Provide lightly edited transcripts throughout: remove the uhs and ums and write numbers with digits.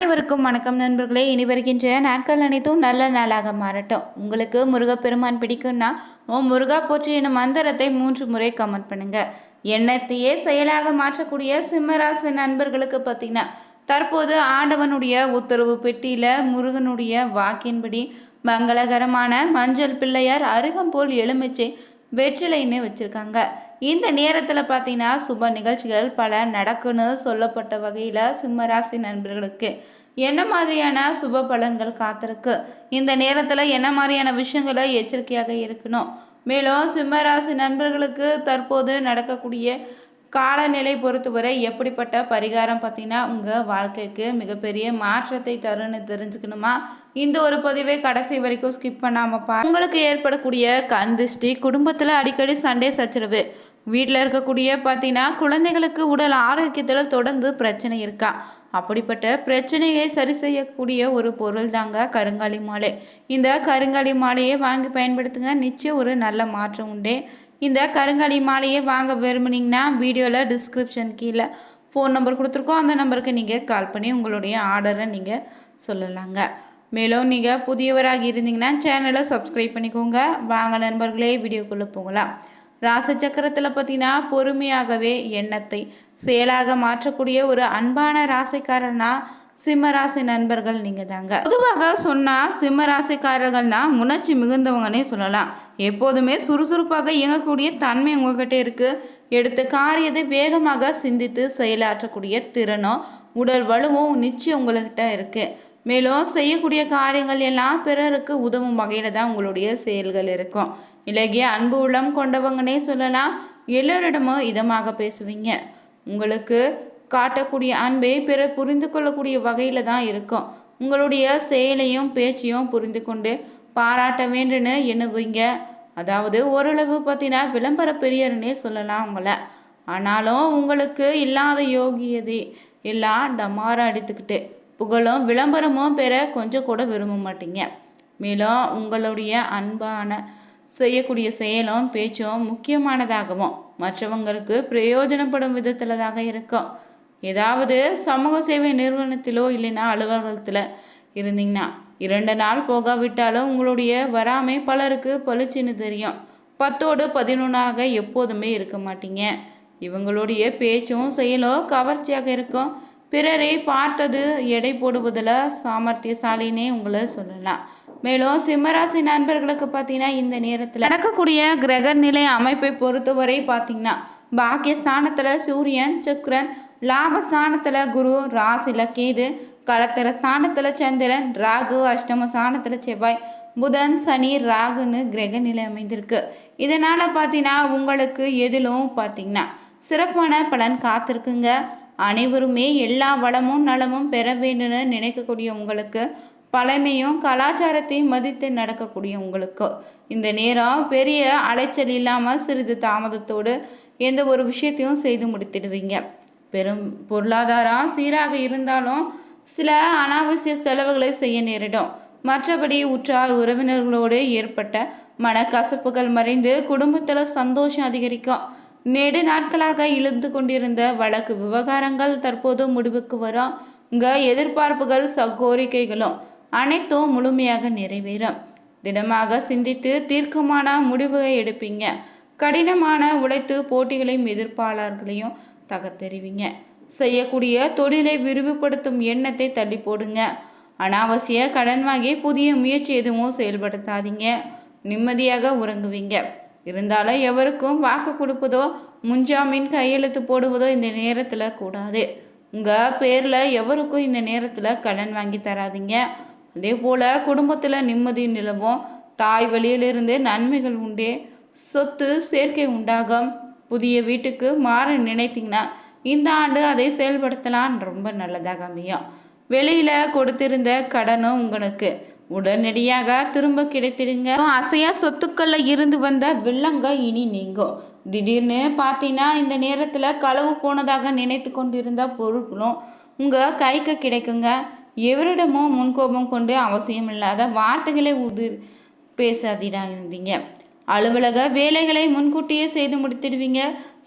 அனைவருக்கும் வணக்கம் நண்பர்களே. இனி வருகின்ற நாட்கள் அனைத்தும் நல்ல நாளாக மாறட்டும். உங்களுக்கு முருகப்பெருமான் பிடிக்கும்னா முருகா போற்றி எனும் மந்திரத்தை 3 முறை கமெண்ட் பண்ணுங்க. எண்ணத்தையே செயலாக மாற்றக்கூடிய சிம்மராசி நண்பர்களுக்கு பார்த்தீங்கன்னா தற்போது ஆண்டவனுடைய உத்தரவு பெட்டியில முருகனுடைய வாக்கின்படி மங்களகரமான மஞ்சள் பிள்ளையார் அருகம்போல் எலுமிச்சை வெற்றிலைன்னு வச்சுருக்காங்க. இந்த நேரத்தில் பார்த்தீங்கன்னா சுப நிகழ்ச்சிகள் பல நடக்குன்னு சொல்லப்பட்ட வகையில் சிம்மராசி நண்பர்களுக்கு என்ன மாதிரியான சுப பலன்கள் காத்திருக்கு, இந்த நேரத்தில் என்ன மாதிரியான விஷயங்களை எச்சரிக்கையாக இருக்கணும், மேலும் சிம்மராசி நண்பர்களுக்கு தற்போது நடக்கக்கூடிய காலநிலை பொறுத்தவரை எப்படிப்பட்ட பரிகாரம் பார்த்தீங்கன்னா உங்கள் வாழ்க்கைக்கு மிகப்பெரிய மாற்றத்தை தருன்னு தெரிஞ்சுக்கணுமா? இந்த ஒரு பதிவை கடைசி வரைக்கும் ஸ்கிப் பண்ணாமல் உங்களுக்கு ஏற்படக்கூடிய கந்திஷ்டி, குடும்பத்தில் அடிக்கடி சண்டை சச்சரவு, வீட்டில் இருக்கக்கூடிய பார்த்தீங்கன்னா குழந்தைகளுக்கு உடல் ஆரோக்கியத்தில் தொடர்ந்து பிரச்சனை இருக்கா, அப்படிப்பட்ட பிரச்சனையை சரி செய்யக்கூடிய ஒரு பொருள் தாங்க கருங்காலி மாலை. இந்த கருங்காலி மாலையை வாங்கி பயன்படுத்துங்க, நிச்சயம் ஒரு நல்ல மாற்றம் உண்டு. இந்த கருங்காலி மாலையை வாங்க விரும்புனீங்கன்னா வீடியோவில் டிஸ்கிரிப்ஷன் கீழே ஃபோன் நம்பர் கொடுத்துருக்கோம், அந்த நம்பருக்கு நீங்கள் கால் பண்ணி உங்களுடைய ஆர்டரை நீங்கள் சொல்லலாங்க. மேலும் நீங்கள் புதியவராக இருந்தீங்கன்னா சேனலை சப்ஸ்கிரைப் பண்ணிக்கோங்க. வாங்க நண்பர்களே, வீடியோக்குள்ளே போகலாம். ராசி சக்கரத்தில் பார்த்தீங்கன்னா பொறுமையாகவே எண்ணத்தை செயலாக மாற்றக்கூடிய ஒரு அன்பான ராசிக்காரனா சிம்மராசி நண்பர்கள் நீங்கள் தாங்க. பொதுவாக சொன்னால் சிம்மராசிக்காரர்கள்னா உணர்ச்சி மிகுந்தவங்கன்னே சொல்லலாம். எப்போதுமே சுறுசுறுப்பாக இயங்கக்கூடிய தன்மை உங்ககிட்ட இருக்குது. எடுத்த காரியத்தை வேகமாக சிந்தித்து செயலாற்றக்கூடிய திறனும் உடல் வலுவும் நிச்சயம் உங்கள்கிட்ட இருக்குது. மேலும் செய்யக்கூடிய காரியங்கள் எல்லாம் பிறருக்கு உதவும் வகையில் தான் உங்களுடைய செயல்கள் இருக்கும். இலகிய அன்பு உள்ளம் கொண்டவங்கன்னே சொல்லலாம். எல்லோரிடமும் இதமாக பேசுவீங்க. உங்களுக்கு காட்டக்கூடிய அன்பை பிறர் புரிந்து கொள்ளக்கூடிய வகையில் தான் இருக்கும். உங்களுடைய செயலையும் பேச்சையும் புரிந்து கொண்டு பாராட்ட வேண்டுன்னு எண்ணுவீங்க. அதாவது ஓரளவு பார்த்தீங்கன்னா விளம்பர பிரியர்னே சொல்லலாம் உங்களை. ஆனாலும் உங்களுக்கு இல்லாத யோகியதை எல்லாம் டமாரம் அடித்துக்கிட்டு புகழும் விளம்பரமும் பெற கொஞ்சம் கூட விரும்ப மாட்டீங்க. மேலும் உங்களுடைய அன்பான செய்யக்கூடிய செயலும் பேச்சும் முக்கியமானதாகவும் மற்றவங்களுக்கு பிரயோஜனப்படும் விதத்துலதாக இருக்கும். ஏதாவது சமூக சேவை நிறுவனத்திலோ இல்லைன்னா அலுவலகத்தில் இருந்தீங்கன்னா 2 நாள் போகாவிட்டாலும் உங்களுடைய வராமை பலருக்கு பளிச்சுன்னு தெரியும். 10ஓடு 11ஆக எப்போதுமே இருக்க மாட்டீங்க. இவங்களுடைய பேச்சும் செயலும் கவர்ச்சியாக இருக்கும். பிறரை பார்த்தது எடை போடுவதில் சாமர்த்தியசாலினே உங்களை சொல்லலாம். மேலும் சிம்மராசி நண்பர்களுக்கு பார்த்தீங்கன்னா இந்த நேரத்தில் நடக்கக்கூடிய கிரக நிலை அமைப்பை பொறுத்தவரை பார்த்தீங்கன்னா பாக்கியஸ்தானத்தில் சூரியன், சுக்கிரன், லாபஸ்தானத்தில் குரு, ராசியில் கேது, களத்திர ஸ்தானத்தில் சந்திரன், ராகு, அஷ்டம ஸ்தானத்தில் செவ்வாய், புதன், சனி, ராகுன்னு கிரக நிலை அமைந்திருக்கு. இதனால் பார்த்தீங்கன்னா உங்களுக்கு எதிலும் பார்த்தீங்கன்னா சிறப்பான பலன் காத்திருக்குங்க. அனைவருமே எல்லா வளமும் நலமும் பெற வேண்டும்னு நினைக்கக்கூடிய உங்களுக்கு, பழமையும் கலாச்சாரத்தையும் மதித்து நடக்கக்கூடிய உங்களுக்கு இந்த நேரம் பெரிய அலைச்சல் இல்லாமல் சிறிது தாமதத்தோடு எந்த ஒரு விஷயத்தையும் செய்து முடித்திடுவீங்க. பெரும் பொருளாதாரம் சீராக இருந்தாலும் சில அனாவசிய செலவுகளை செய்ய நேரிடும். மற்றபடி உற்றார் உறவினர்களோடு ஏற்பட்ட மனக்கசப்புகள் மறைந்து குடும்பத்தில் சந்தோஷம் அதிகரிக்கும். நெடு நாட்களாக இழுந்து கொண்டிருந்த வழக்கு விவகாரங்கள் தற்போது முடிவுக்கு வரும். எதிர்பார்ப்புகள் கோரிக்கைகளும் அனைத்தும் முழுமையாக நிறைவேறும். திடமாக சிந்தித்து தீர்க்கமான முடிவுகளை எடுப்பீங்க. கடினமான உழைத்து போட்டிகளையும் எதிர்ப்பாளர்களையும் தகத்தெறிவீங்க. செய்யக்கூடிய தொழிலை விரிவுபடுத்தும் எண்ணத்தை தள்ளி போடுங்க. அனாவசிய கடன் வாங்கி புதிய முயற்சி எதுவும் செயல்படுத்தாதீங்க. நிம்மதியாக உறங்குவீங்க. இருந்தாலும் எவருக்கும் வாக்கு கொடுப்பதோ முன்ஜாமீன் கையெழுத்து போடுவதோ இந்த நேரத்தில் கூடாது. உங்கள் பேரில் எவருக்கும் இந்த நேரத்தில் கடன் வாங்கி தராதிங்க. அதே போல் குடும்பத்தில் நிம்மதி நிலவும். தாய் வழியிலிருந்து நன்மைகள் உண்டே. சொத்து சேர்க்கை உண்டாகும். புதிய வீட்டுக்கு மாற நினைத்தீங்கன்னா இந்த ஆண்டு அதை செயல்படுத்தலாம், ரொம்ப நல்லதாக அமையும். வெளியில் கொடுத்திருந்த கடனும் உங்களுக்கு உடனடியாக திரும்ப கிடைத்திடுங்க. அசையா சொத்துக்களில் இருந்து வந்த வில்லங்க இனி நீங்கும். திடீர்னு பார்த்தீங்கன்னா இந்த நேரத்தில் களவு போனதாக நினைத்து கொண்டிருந்த பொருட்களும் உங்கள் கைக்கு கிடைக்குங்க. எவரிடமும் முன்கோபம் கொண்டு அவசியம் இல்லாத வார்த்தைகளை பேசாதீங்க. அலுவலக வேலைகளை முன்கூட்டியே செய்து முடித்திடுவீங்க.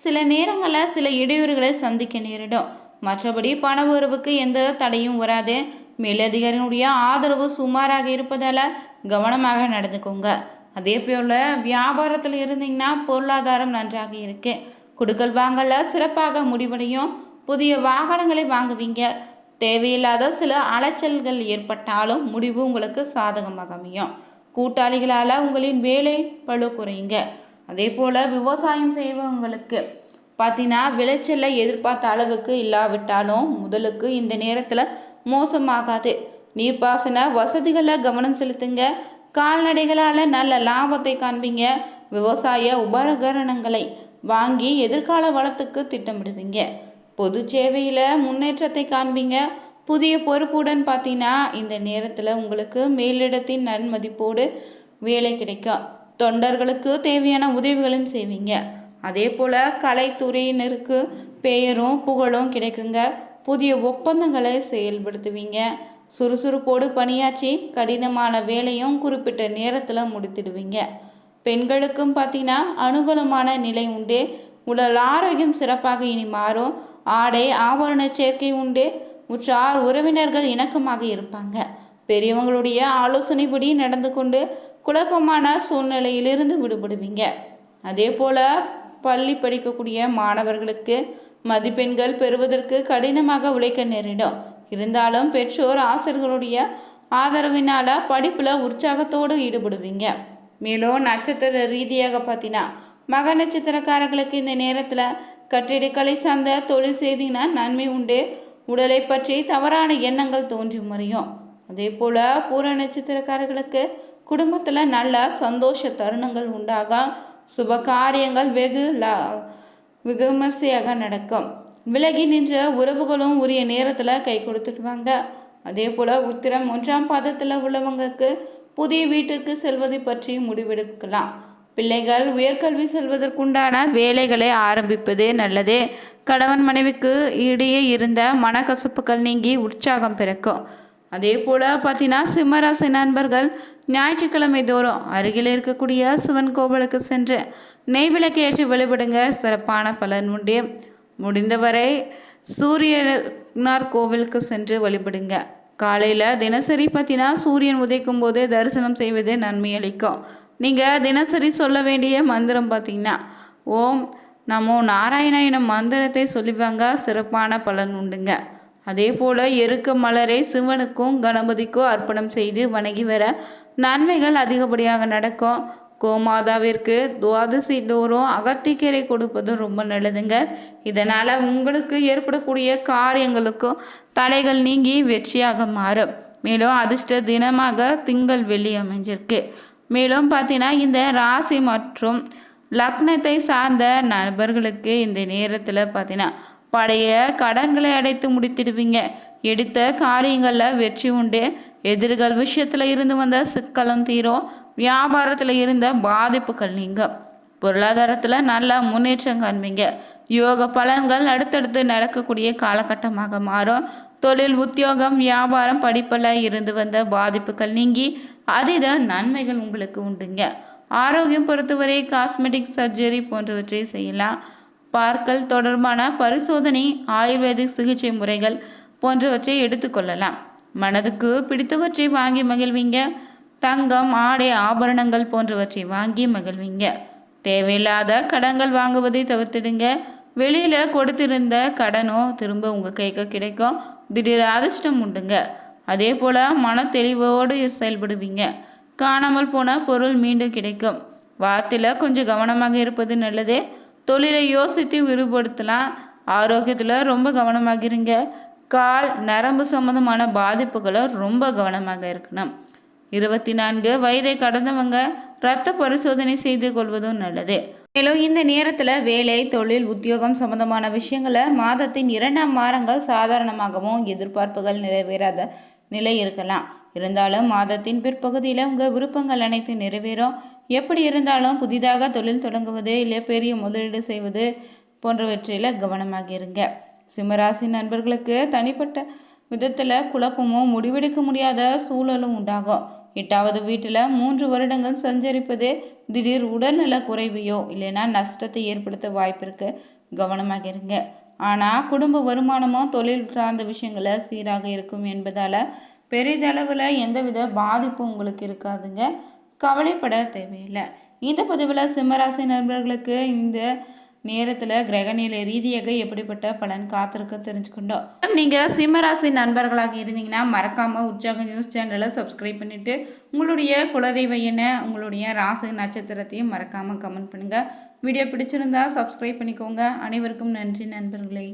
சில நேரங்களில் சில இடையூறுகளை சந்திக்க நேரிடும். மற்றபடி பண உறவுக்கு எந்த தடையும் வராது. மேலதிகாரியினுடைய ஆதரவு சுமாராக இருப்பதால் கவனமாக நடந்துக்கோங்க. அதே போல் வியாபாரத்தில் இருந்தீங்கன்னா பொருளாதாரம் நன்றாக இருக்கு. குடுக்கல் வாங்கல சிறப்பாக முடிவடையும். புதிய வாகனங்களை வாங்குவீங்க. தேவையில்லாத சில அலைச்சல்கள் ஏற்பட்டாலும் முடிவு உங்களுக்கு சாதகமாக அமையும். கூட்டாளிகளால் உங்களின் வேலை பளு குறையுங்க. அதே போல் விவசாயம் செய்வவங்களுக்கு பார்த்தீங்கன்னா விளைச்சலை எதிர்பார்த்த அளவுக்கு இல்லாவிட்டாலும் முதலுக்கு இந்த நேரத்தில் மோசமாகாது. நீர்ப்பாசன வசதிகளை கவனம் செலுத்துங்க. கால்நடைகளால் நல்ல லாபத்தை காண்பீங்க. விவசாய உபகரணங்களை வாங்கி எதிர்கால வளத்துக்கு திட்டமிடுவீங்க. பொது சேவையில் முன்னேற்றத்தை காண்பீங்க. புதிய பொறுப்புடன் பார்த்தீங்கன்னா இந்த நேரத்தில் உங்களுக்கு மேலிடத்தின் நன்மதிப்போடு வேலை கிடைக்கும். தொண்டர்களுக்கு தேவையான உதவிகளும் செய்வீங்க. அதே போல் கலைத்துறையினருக்கு பெயரும் புகழும் கிடைக்குங்க. புதிய ஒப்பந்தங்களை செயல்படுத்துவீங்க. சுறுசுறுப்போடு பணியாற்றி கடினமான வேலையும் குறிப்பிட்ட நேரத்தில் முடித்திடுவீங்க. பெண்களுக்கும் பார்த்தீங்கன்னா அனுகூலமான நிலை உண்டு. உடல் ஆரோக்கியம் சிறப்பாக இனி மாறும். ஆடை ஆபரண சேர்க்கை உண்டு. உற்றார் உறவினர்கள் இணக்கமாக இருப்பாங்க. பெரியவங்களுடைய ஆலோசனைப்படி நடந்து கொண்டு குழப்பமான சூழ்நிலையிலிருந்து விடுபடுவீங்க. அதே போல் பள்ளி படிக்கக்கூடிய மாணவர்களுக்கு மதிப்பெண்கள் பெறுவதற்கு கடினமாக உழைக்க நேரிடும். இருந்தாலும் பெற்றோர் ஆசிரியர்களுடைய ஆதரவினால் படிப்பில் உற்சாகத்தோடு ஈடுபடுவீங்க. மேலும் நட்சத்திர ரீதியாக பார்த்தீங்கன்னா மக நட்சத்திரக்காரர்களுக்கு இந்த நேரத்தில் கட்டிடக்கலை சார்ந்த தொழில் செய்தீங்கன்னா நன்மை உண்டு. உடலை பற்றி தவறான எண்ணங்கள் தோன்றி மறையும். அதே போல் பூர நட்சத்திரக்காரர்களுக்கு குடும்பத்தில் நல்ல சந்தோஷ தருணங்கள் உண்டாகும். சுப காரியங்கள் வெகு விமர்சையாக நடக்கும். விலகி நின்ற உறவுகளும் உரிய நேரத்தில் கை கொடுத்துடுவாங்க. அதே போல் உத்திரம் 1ஆம் பாதத்தில் உள்ளவங்களுக்கு புதிய வீட்டிற்கு செல்வதை பற்றி முடிவெடுக்கலாம். பிள்ளைகள் உயர்கல்வி செல்வதற்குண்டான வேலைகளை ஆரம்பிப்பது நல்லது. கணவன் மனைவிக்கு இடையே இருந்த மனக்கசப்புகள் நீங்கி உற்சாகம் பிறக்கும். அதே போல் பார்த்தீங்கன்னா சிம்மராசி நண்பர்கள் ஞாயிற்றுக்கிழமை தோறும் அருகில் இருக்கக்கூடிய சிவன் கோவிலுக்கு சென்று நெய் விளக்கு ஏற்றி வழிபடுங்க. சிறப்பான பலன் உண்டு. முடிந்தவரை சூரியனார் கோவிலுக்கு சென்று வழிபடுங்க. காலையில் தினசரி பார்த்தீங்கன்னா சூரியன் உதைக்கும் போது தரிசனம் செய்வது நன்மை அளிக்கும். நீங்கள் தினசரி சொல்ல வேண்டிய மந்திரம் பார்த்தீங்கன்னா ஓம் நமோ நாராயண எனும் மந்திரத்தை சொல்லிவாங்க. சிறப்பான பலன் உண்டுங்க. அதே போல் எருக்க மலரை சிவனுக்கும் கணபதிக்கும் அர்ப்பணம் செய்து வணங்கி வர நன்மைகள் அதிகப்படியாக நடக்கும். கோமாதாவிற்கு துவாதசி தோறும் அகத்திக்கீரை கொடுப்பதும் ரொம்ப நல்லதுங்க. இதனால் உங்களுக்கு ஏற்படக்கூடிய காரியங்களுக்கும் தடைகள் நீங்கி வெற்றியாக மாறும். மேலும் அதிர்ஷ்ட தினமாக திங்கள் வெள்ளி அமைஞ்சிருக்கு. மேலும் பார்த்தீங்கன்னா இந்த ராசி மற்றும் லக்னத்தை சார்ந்த நபர்களுக்கு இந்த நேரத்தில் பார்த்தீங்கன்னா பழைய கடன்களை அடைத்து முடித்திடுவீங்க. எடுத்த காரியங்களில் வெற்றி உண்டு. எதிர்கள் விஷயத்தில் இருந்து வந்த சிக்கலும் தீரும். வியாபாரத்தில் இருந்த பாதிப்புகள் நீங்கும். பொருளாதாரத்தில் நல்ல முன்னேற்றம் காண்பீங்க. யோக பலன்கள் அடுத்தடுத்து நடக்கக்கூடிய காலகட்டமாக மாறும். தொழில் உத்தியோகம் வியாபாரம் படிப்பில் இருந்து வந்த பாதிப்புகள் நீங்கி அதீத நன்மைகள் உங்களுக்கு உண்டுங்க. ஆரோக்கியம் பொறுத்தவரை காஸ்மெட்டிக் சர்ஜரி போன்றவற்றை செய்யலாம். பார்க்கல் தொடர்பான பரிசோதனை ஆயுர்வேதிக் சிகிச்சை முறைகள் போன்றவற்றை எடுத்துக்கொள்ளலாம். மனதுக்கு பிடித்தவற்றை வாங்கி மகிழ்வீங்க. தங்கம் ஆடை ஆபரணங்கள் போன்றவற்றை வாங்கி மகிழ்வீங்க. தேவையில்லாத கடன்கள் வாங்குவதை தவிர்த்திடுங்க. வெளியில் கொடுத்திருந்த கடனோ திரும்ப உங்கள் கைக்கு கிடைக்கும். திடீர் அதிர்ஷ்டம் உண்டுங்க. அதே போல் மன தெளிவோடு செயல்படுவீங்க. காணாமல் போன பொருள் மீண்டும் கிடைக்கும். வார்த்தையில் கொஞ்சம் கவனமாக இருப்பது நல்லது. தொழிலை யோசித்து விரிவுபடுத்தலாம். ஆரோக்கியத்தில் ரொம்ப கவனமாக இருங்க. கால் நரம்பு சம்பந்தமான பாதிப்புகளை ரொம்ப கவனமாக இருக்கணும். 24 வயதை கடந்தவங்க இரத்த பரிசோதனை செய்து கொள்வதும் நல்லது. மேலும் இந்த நேரத்தில் வேலை தொழில் உத்தியோகம் சம்பந்தமான விஷயங்களை மாதத்தின் 2ஆம் வாரங்கள் சாதாரணமாகவும் எதிர்பார்ப்புகள் நிறைவேறாத நிலை இருக்கலாம். இருந்தாலும் மாதத்தின் பிற்பகுதியில் உங்கள் விருப்பங்கள் அனைத்து நிறைவேறும். எப்படி இருந்தாலும் புதிதாக தொழில் தொடங்குவது இல்லை பெரிய முதலீடு செய்வது போன்றவற்றில் கவனமாக இருங்க. சிம்மராசி நண்பர்களுக்கு தனிப்பட்ட விதத்தில் குழப்பமும் முடிவெடுக்க முடியாத சூழலும் உண்டாகும். 8வது வீட்டில் 3 வருடங்கள் சஞ்சரிப்பது திடீர் உடல்நல குறைவையோ இல்லைன்னா நஷ்டத்தை ஏற்படுத்த வாய்ப்பிற்கு கவனமாக இருங்க. ஆனால் குடும்ப வருமானமும் தொழில் சார்ந்த விஷயங்கள சீராக இருக்கும் என்பதால் பெரிதளவில் எந்தவித பாதிப்பும் உங்களுக்கு இருக்காதுங்க. கவலைப்பட தேவையில்லை. இந்த பதிவில் சிம்மராசி நண்பர்களுக்கு இந்த நேரத்தில் கிரகநிலை ரீதியாக எப்படிப்பட்ட பலன் காத்திருக்க தெரிஞ்சுக்கொண்டோம். நீங்கள் சிம்மராசி நண்பர்களாக இருந்தீங்கன்னா மறக்காமல் உற்சாக நியூஸ் சேனலை சப்ஸ்கிரைப் பண்ணிவிட்டு உங்களுடைய குலதெய்வ என்ன உங்களுடைய ராசி நட்சத்திரத்தையும் மறக்காமல் கமெண்ட் பண்ணுங்கள். வீடியோ பிடிச்சிருந்தா சப்ஸ்கிரைப் பண்ணிக்கோங்க. அனைவருக்கும் நன்றி நண்பர்களே.